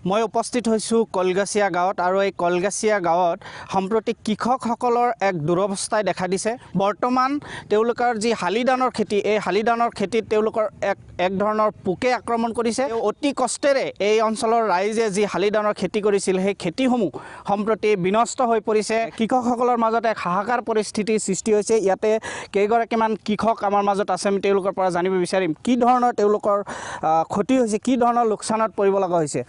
মই উপস্থিত হৈছোঁ কলগাছিয়া গাঁৱত আৰু এই কলগাছিয়া গাঁৱত সম্প্ৰতি কৃষকসকলৰ এক দুৰৱস্থাই দেখা দিছে। বৰ্তমান তেওঁলোকৰ যি শালি ধানৰ খেতি, এই শালি ধানৰ খেতিত তেওঁলোকৰ এক ধৰণৰ পোকে আক্ৰমণ কৰিছে। অতি কষ্টেৰে এই অঞ্চলৰ ৰাইজে যি শালি ধানৰ খেতি কৰিছিল, সেই খেতিসমূহ সম্প্ৰতি বিনষ্ট হৈ পৰিছে। কৃষকসকলৰ মাজত এক হাহাকাৰ পৰিস্থিতিৰ সৃষ্টি হৈছে। ইয়াতে কেইগৰাকীমান কৃষক আমাৰ মাজত আছে, আমি তেওঁলোকৰ পৰা জানিব বিচাৰিম কি ধৰণৰ তেওঁলোকৰ ক্ষতি হৈছে, কি ধৰণৰ লোকচানত পৰিব লগা হৈছে।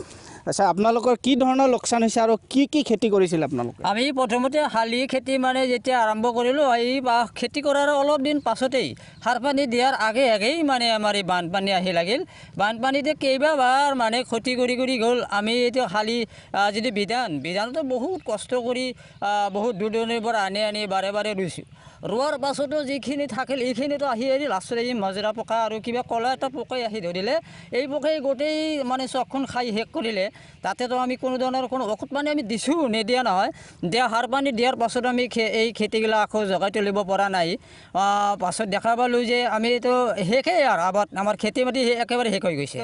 আচ্ছা, আপোনালোকৰ কি ধৰণৰ লোকচান হৈছে আৰু কি কি খেতি কৰিছিল আপোনালোকে? আমি প্ৰথমতে শালি খেতি যেতিয়া আৰম্ভ কৰিলোঁ, এই খেতি কৰাৰ অলপ দিন পাছতেই সাৰ পানী দিয়াৰ আগেই আমাৰ এই বানপানী আহি লাগিল। বানপানীতে কেইবাবাৰ ক্ষতি কৰি গ'ল। আমি এতিয়া শালি যিটো বিধানতো বহুত কষ্ট কৰি বহুত দূৰ দূৰণিৰ পৰা আনি বাৰে ৰুইছোঁ। ৰোৱাৰ পাছতো যিখিনি থাকিল এইখিনিতো আহি লাষ্টত এই মাজৰা পকা আৰু কিবা কলা এটা পোকাই আহি ধৰিলে। এই পোকাই গোটেই চকখন খাই শেষ কৰিলে। তাতেতো আমি কোনো ধৰণৰ ঔষধ পানী আমি দিছোঁ, নিদিয়া নহয়। সাৰ পানী দিয়াৰ পাছত আমি এই খেতিগিলা আকৌ জগাই তুলিব পৰা নাই। পাছত দেখা পালোঁ যে আমিতো শেষেই আৰু আমাৰ খেতি বাতি একেবাৰে শেষ হৈ গৈছে।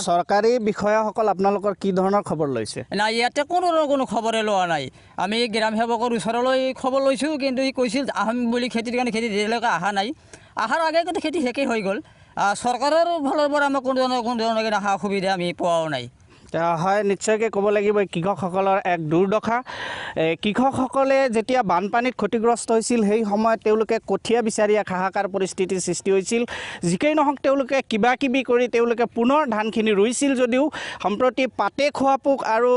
চৰকাৰী বিষয়াসকল আপোনালোকৰ কি ধৰণৰ খবৰ লৈছে? নাই, ইয়াতে কোনো খবৰে লোৱা নাই। আমি গ্ৰাম সেৱকৰ ওচৰলৈ খবৰ লৈছোঁ, কিন্তু সি কৈছিল আহিম বুলি খেতিৰ কাৰণে। খেতি এতিয়ালৈকে অহা নাই। অহাৰ আগতে খেতি শেষেই হৈ গ'ল। চৰকাৰৰ ফালৰ পৰা আমাক কোনো ধৰণৰ সা সুবিধা আমি পোৱাও নাই। হয়, নিশ্চয়কৈ ক'ব লাগিব কৃষকসকলৰ এক দুৰ্দশা। কৃষকসকলে যেতিয়া বানপানীত ক্ষতিগ্ৰস্ত হৈছিল, সেই সময়ত তেওঁলোকে কঠীয়া বিচাৰি এক হাহাকাৰ পৰিস্থিতিৰ সৃষ্টি হৈছিল। যিকেই নহওক, তেওঁলোকে কিবাকিবি কৰি তেওঁলোকে পুনৰ ধানখিনি ৰুইছিল যদিও সম্প্ৰতি পাতে খোৱা পোক আৰু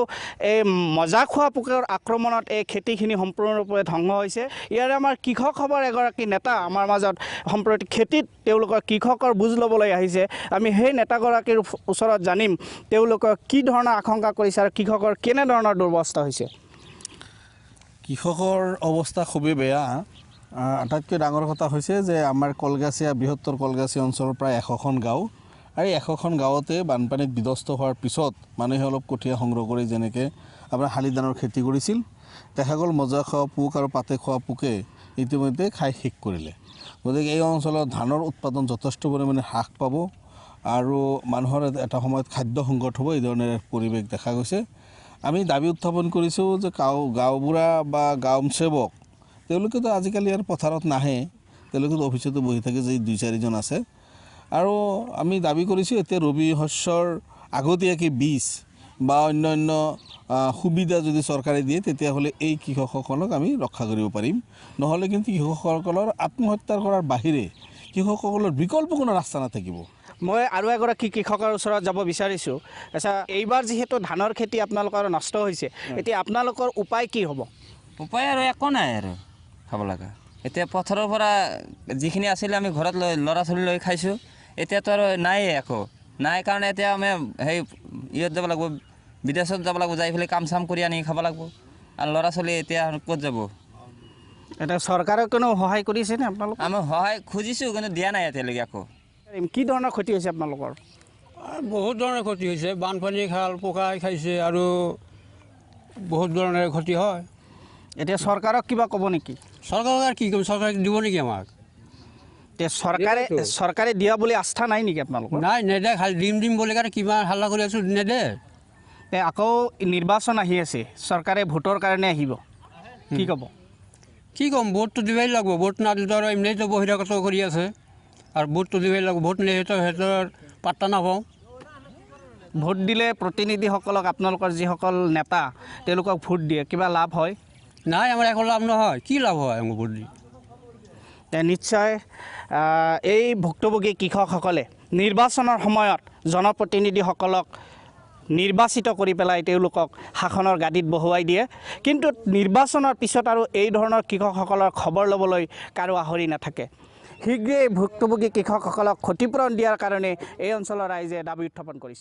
এই মজা খোৱা পোকৰ আক্ৰমণত এই খেতিখিনি সম্পূৰ্ণৰূপে ধ্বংস হৈছে। ইয়াৰে আমাৰ কৃষক সভাৰ এগৰাকী নেতা আমাৰ মাজত সম্প্ৰতি খেতিত তেওঁলোকৰ কৃষকৰ বুজ ল'বলৈ আহিছে। আমি সেই নেতাগৰাকীৰ ওচৰত জানিম তেওঁলোকৰ কি ধৰণৰ আশংকা কৰিছে আৰু কৃষকৰ কেনেধৰণৰ দুৰ্বস্থা হৈছে। কৃষকৰ অৱস্থা খুবেই বেয়া। আটাইতকৈ ডাঙৰ কথা হৈছে যে আমাৰ কলগাছিয়া, বৃহত্তৰ কলগাছিয়া অঞ্চলৰ প্ৰায় 100খন গাঁও, আৰু 100খন গাঁৱতে বানপানীত বিধ্বস্ত হোৱাৰ পিছত মানুহে অলপ কঠীয়া সংগ্ৰহ কৰি যেনেকৈ আপোনাৰ শালি ধানৰ খেতি কৰিছিল, দেখা গ'ল মজা খোৱা পোক আৰু পাতে খোৱা পোকে ইতিমধ্যে খাই শেষ কৰিলে। গতিকে এই অঞ্চলত ধানৰ উৎপাদন যথেষ্ট পৰিমাণে হ্ৰাস পাব আৰু মানুহৰ এটা সময়ত খাদ্য সংকট হ'ব। এই ধৰণৰ পৰিৱেশ দেখা গৈছে। আমি দাবী উত্থাপন কৰিছোঁ যে গাঁওবুঢ়া বা গাঁও সেৱক তেওঁলোকেতো আজিকালি আৰু পথাৰত নাহে, তেওঁলোকেতো অফিচতে বহি থাকে, যে 2-4জন আছে। আৰু আমি দাবী কৰিছোঁ এতিয়া ৰবি শস্যৰ আগতীয়াকৈ বীজ বা অন্যান্য সুবিধা যদি চৰকাৰে দিয়ে, তেতিয়াহ'লে এই কৃষকসকলক আমি ৰক্ষা কৰিব পাৰিম। নহ'লে কিন্তু কৃষকসকলৰ আত্মহত্যা কৰাৰ বাহিৰে কৃষকসকলৰ বিকল্প কোনো ৰাস্তা নাথাকিব। মই আৰু এগৰাকী কৃষকৰ ওচৰত যাব বিচাৰিছোঁ। আচ্ছা, এইবাৰ যিহেতু ধানৰ খেতি আপোনালোকৰ নষ্ট হৈছে, এতিয়া আপোনালোকৰ উপায় কি হ'ব? উপায় আৰু একো নাই আৰু খাব লগা। এতিয়া পথাৰৰ পৰা যিখিনি আছিলে আমি ঘৰত ল'ৰা ছোৱালী লৈ খাইছোঁ। এতিয়াতো আৰু নাইয়ে, একো নাই কাৰণে এতিয়া আমি ইয়াত যাব লাগিব, বিদেশত যাব লাগিব, যাই পেলাই কাম চাম কৰি আনি খাব লাগিব। আৰু ল'ৰা ছোৱালী এতিয়া ক'ত যাব? এতিয়া চৰকাৰে কোনো সহায় কৰিছেনে আপোনালোক? আমি সহায় খুজিছোঁ, কিন্তু দিয়া নাই এতিয়ালৈকে। আকৌ কি ধৰণৰ ক্ষতি হৈছে আপোনালোকৰ? বহুত ধৰণৰ ক্ষতি হৈছে। বানপানী খাল পোকাই খাইছে আৰু বহুত ধৰণৰ ক্ষতি হয়। এতিয়া চৰকাৰক কিবা ক'ব নেকি? চৰকাৰক কি ক'ম, চৰকাৰে দিব নেকি আমাক? এতিয়া চৰকাৰে দিয়া বুলি আস্থা নাই নেকি আপোনালোকৰ? নাই, নেদে। খালি দিম বুলি কাৰণে কিমান হাল্লা কৰি আছোঁ, নেদে। আকৌ নিৰ্বাচন আহি আছে, চৰকাৰে ভোটৰ কাৰণে আহিব, কি ক'ব? কি ক'ম, ভোটটো দিবই লাগিব। ভোট নাদিলে আৰু এমনিতো বহিৰাগত কৰি আছে, আৰু ভোটটো দিবই লাগিব। ভোট নিদিলে সিহঁতৰ পাত্তা নাপাওঁ। ভোট দিলে প্ৰতিনিধিসকলক, আপোনালোকৰ যিসকল নেতা তেওঁলোকক ভোট দিয়ে, কিবা লাভ হয়? নাই, আমাৰ একো লাভ নহয়। কি লাভ হয় আমাৰ ভোট দি? নিশ্চয় এই ভুক্তভোগী কৃষকসকলে নিৰ্বাচনৰ সময়ত জনপ্ৰতিনিধিসকলক নিৰ্বাচিত কৰি পেলাই তেওঁলোকক শাসনৰ গাদীত বহুৱাই দিয়ে, কিন্তু নিৰ্বাচনৰ পিছত আৰু এই ধৰণৰ কৃষকসকলৰ খবৰ ল'বলৈ কাৰো আহৰি নাথাকে। শীঘ্ৰেই ভুক্তভোগী কৃষকসকলক ক্ষতিপূৰণ দিয়াৰ কাৰণে এই অঞ্চলৰ ৰাইজে দাবী উত্থাপন কৰিছে।